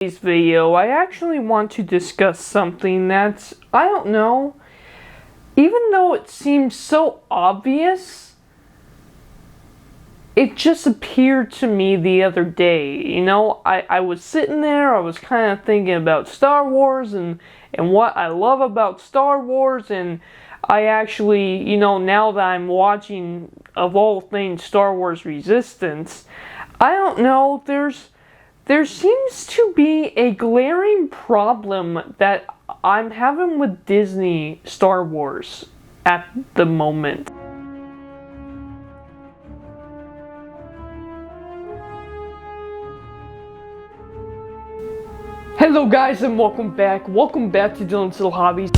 Today's video, I actually want to discuss something that, I don't know, even though it seems so obvious, it just appeared to me the other day. I was sitting there, I was kind of thinking about Star Wars and what I love about Star Wars, and I actually, now that I'm watching, of all things, Star Wars Resistance, I don't know, there seems to be a glaring problem that I'm having with Disney Star Wars at the moment. Hello guys and welcome back to Dylan's Little Hobbies.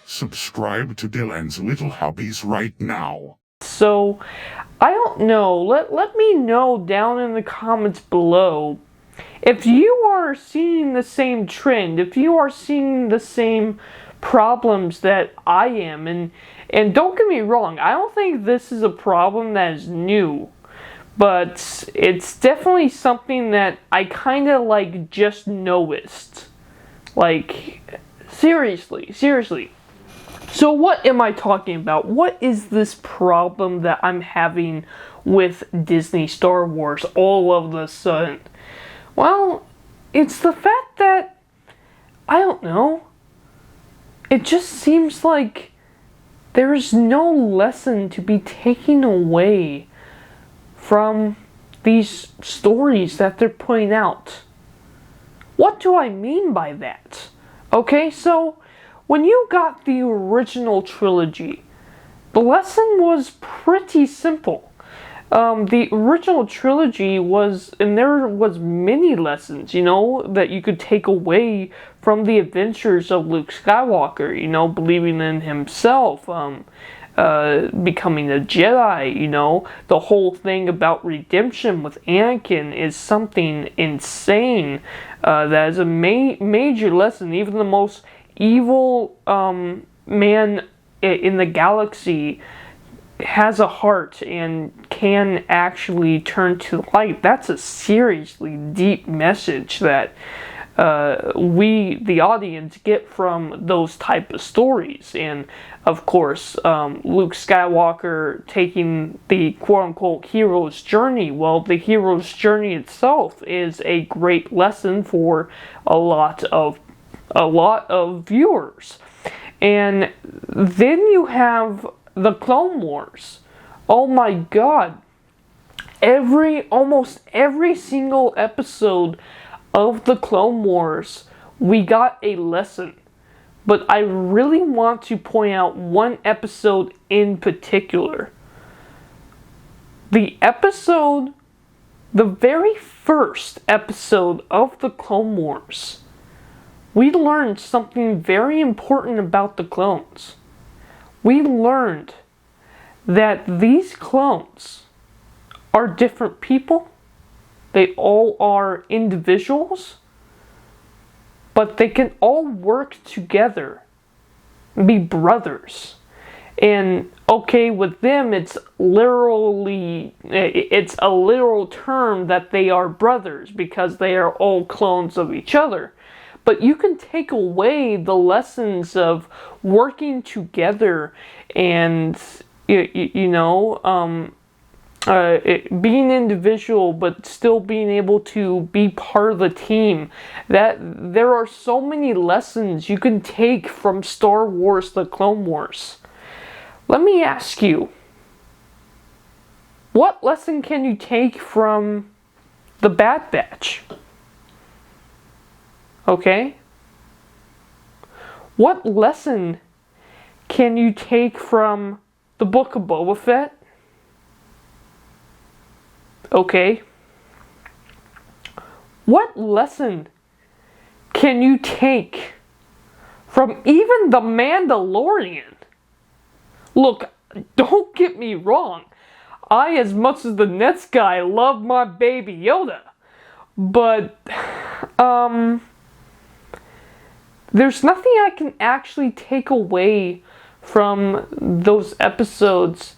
Subscribe to Dylan's Little Hobbies right now. So, I don't know, let me know down in the comments below if you are seeing the same trend, if you are seeing the same problems that I am, and don't get me wrong, I don't think this is a problem that is new, but it's definitely something that I kind of just noticed. Seriously. So what am I talking about? What is this problem that I'm having with Disney Star Wars all of a sudden? Well, it's the fact that, I don't know, it just seems like there is no lesson to be taken away from these stories that they're putting out. What do I mean by that? Okay, so when you got the original trilogy, the lesson was pretty simple. The original trilogy was, and there was many lessons, that you could take away from the adventures of Luke Skywalker, believing in himself, becoming a Jedi, the whole thing about redemption with Anakin is something insane. That is a major lesson. Even the most evil man in the galaxy has a heart and can actually turn to light. That's a seriously deep message that we, the audience, get from those type of stories. And of course, Luke Skywalker taking the quote-unquote hero's journey. Well, the hero's journey itself is a great lesson for a lot of viewers. And then you have the Clone Wars. Oh my god. Almost every single episode of the Clone Wars, we got a lesson. But I really want to point out one episode in particular. The very first episode of the Clone Wars, we learned something very important about the clones. We learned that these clones are different people. They all are individuals, but they can all work together, be brothers. And okay, with them, it's a literal term that they are brothers because they are all clones of each other. But you can take away the lessons of working together and, being individual but still being able to be part of the team. That there are so many lessons you can take from Star Wars: The Clone Wars. Let me ask you, what lesson can you take from The Bad Batch? Okay? What lesson can you take from the Book of Boba Fett? Okay. What lesson can you take from even The Mandalorian? Look, don't get me wrong. I, as much as the Nets guy, love my baby Yoda. But, there's nothing I can actually take away from those episodes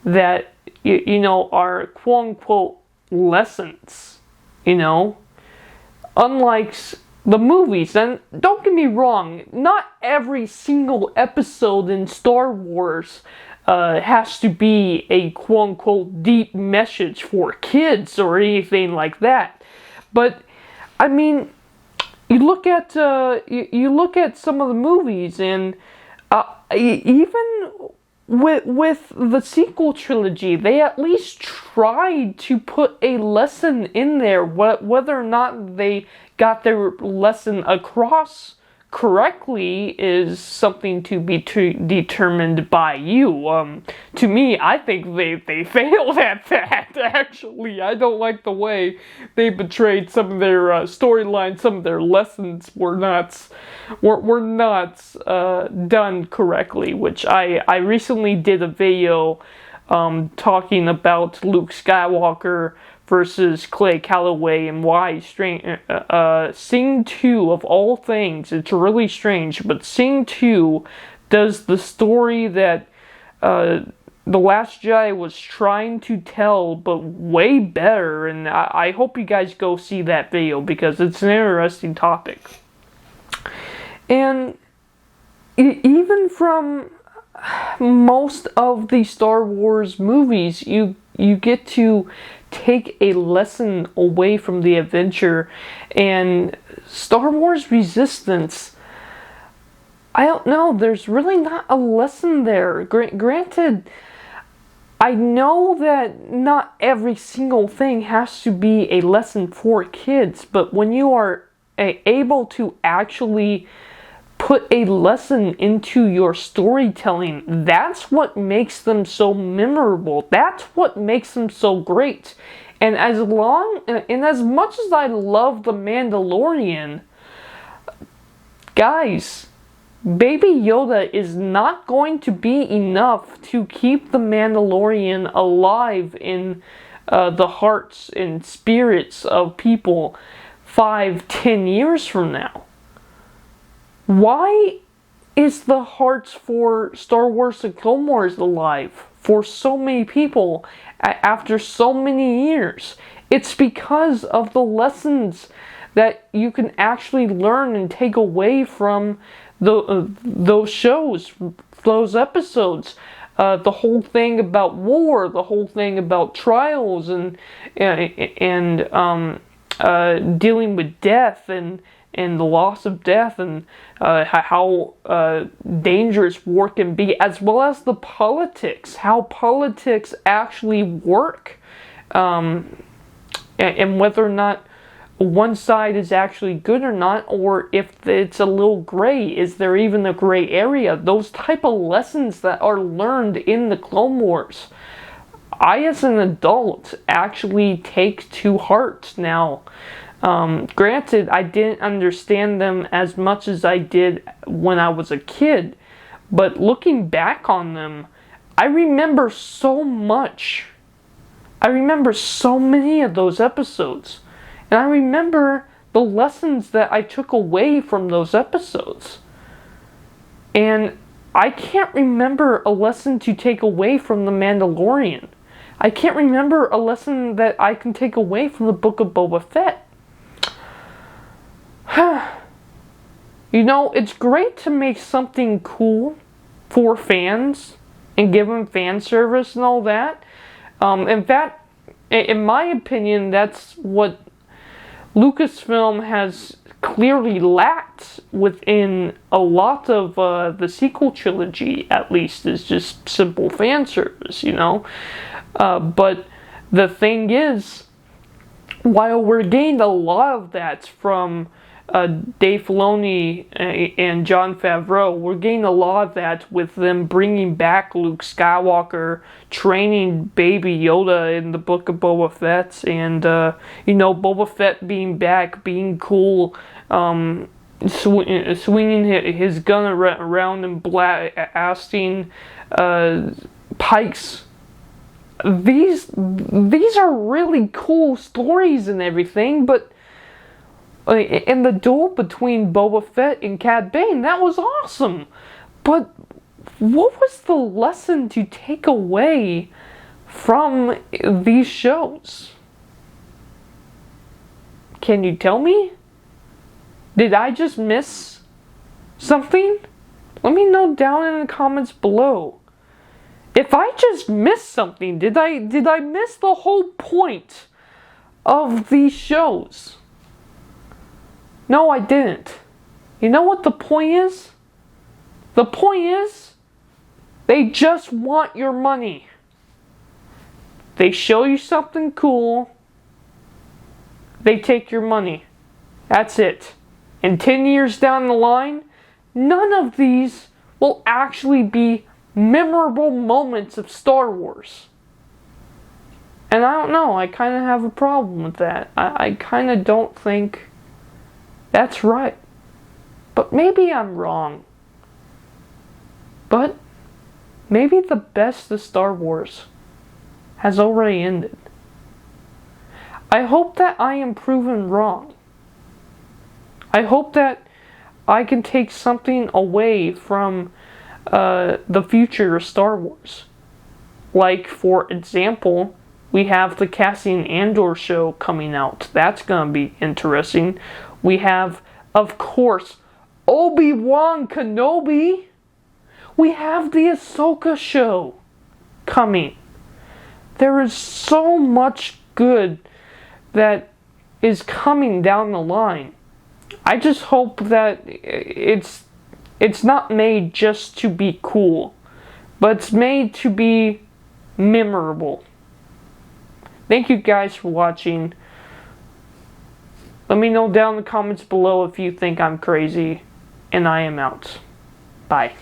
that, you know, are quote-unquote lessons, you know? Unlike the movies, and don't get me wrong, not every single episode in Star Wars has to be a quote-unquote deep message for kids or anything like that. But, I mean, you look at you look at some of the movies, and even with the sequel trilogy, they at least tried to put a lesson in there. Whether or not they got their lesson across correctly is something to be determined by you. To me, I think they failed at that, actually. I don't like the way they betrayed some of their storylines. Some of their lessons were not done correctly, which I recently did a video talking about Luke Skywalker versus Clay Calloway and why Sing 2, of all things, it's really strange, but Sing 2 does the story that The Last Jedi was trying to tell, but way better, and I hope you guys go see that video because it's an interesting topic. And even from most of the Star Wars movies, you get to take a lesson away from the adventure. And Star Wars Resistance, I don't know, there's really not a lesson there. Granted, I know that not every single thing has to be a lesson for kids, but when you are able to actually put a lesson into your storytelling, that's what makes them so memorable. That's what makes them so great. And as much as I love The Mandalorian, guys, Baby Yoda is not going to be enough to keep The Mandalorian alive in the hearts and spirits of people 5-10 years from now. Why is the hearts for Star Wars The Clone Wars alive for so many people after so many years? It's because of the lessons that you can actually learn and take away from those shows, those episodes. The whole thing about war, the whole thing about trials and dealing with death and the loss of death, and how dangerous war can be, as well as the politics, how politics actually work, and whether or not one side is actually good or not, or if it's a little gray. Is there even a gray area? Those type of lessons that are learned in the Clone Wars, I as an adult actually take to heart now. Granted, I didn't understand them as much as I did when I was a kid, but looking back on them, I remember so much. I remember so many of those episodes, and I remember the lessons that I took away from those episodes. And I can't remember a lesson to take away from The Mandalorian. I can't remember a lesson that I can take away from the Book of Boba Fett. You know, it's great to make something cool for fans and give them fan service and all that. In fact, in my opinion, that's what Lucasfilm has clearly lacked within a lot of the sequel trilogy, at least, is just simple fan service, you know. But the thing is, while we're getting a lot of that from Dave Filoni and Jon Favreau, we're getting a lot of that with them bringing back Luke Skywalker, training Baby Yoda in the Book of Boba Fett, and you know, Boba Fett being back, being cool, swinging his gun around and blasting pikes these are really cool stories and everything, but in the duel between Boba Fett and Cad Bane, that was awesome. But what was the lesson to take away from these shows? Can you tell me? Did I just miss something? Let me know down in the comments below. If I just missed something, did I miss the whole point of these shows? No, I didn't. You know what the point is? The point is, they just want your money. They show you something cool, they take your money. That's it. And 10 years down the line, none of these will actually be memorable moments of Star Wars. And I don't know, I kind of have a problem with that. I kind of don't think that's right. But maybe I'm wrong. But maybe the best of Star Wars has already ended. I hope that I am proven wrong. I hope that I can take something away from the future of Star Wars. Like, for example, we have the Cassian Andor show coming out. That's going to be interesting. We have, of course, Obi-Wan Kenobi. We have the Ahsoka show coming. There is so much good that is coming down the line. I just hope that it's not made just to be cool, but it's made to be memorable. Thank you guys for watching. Let me know down in the comments below if you think I'm crazy, and I am out. Bye.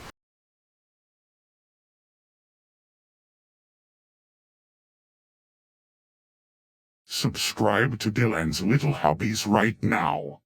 Subscribe to Dylan's Little Hobbies right now.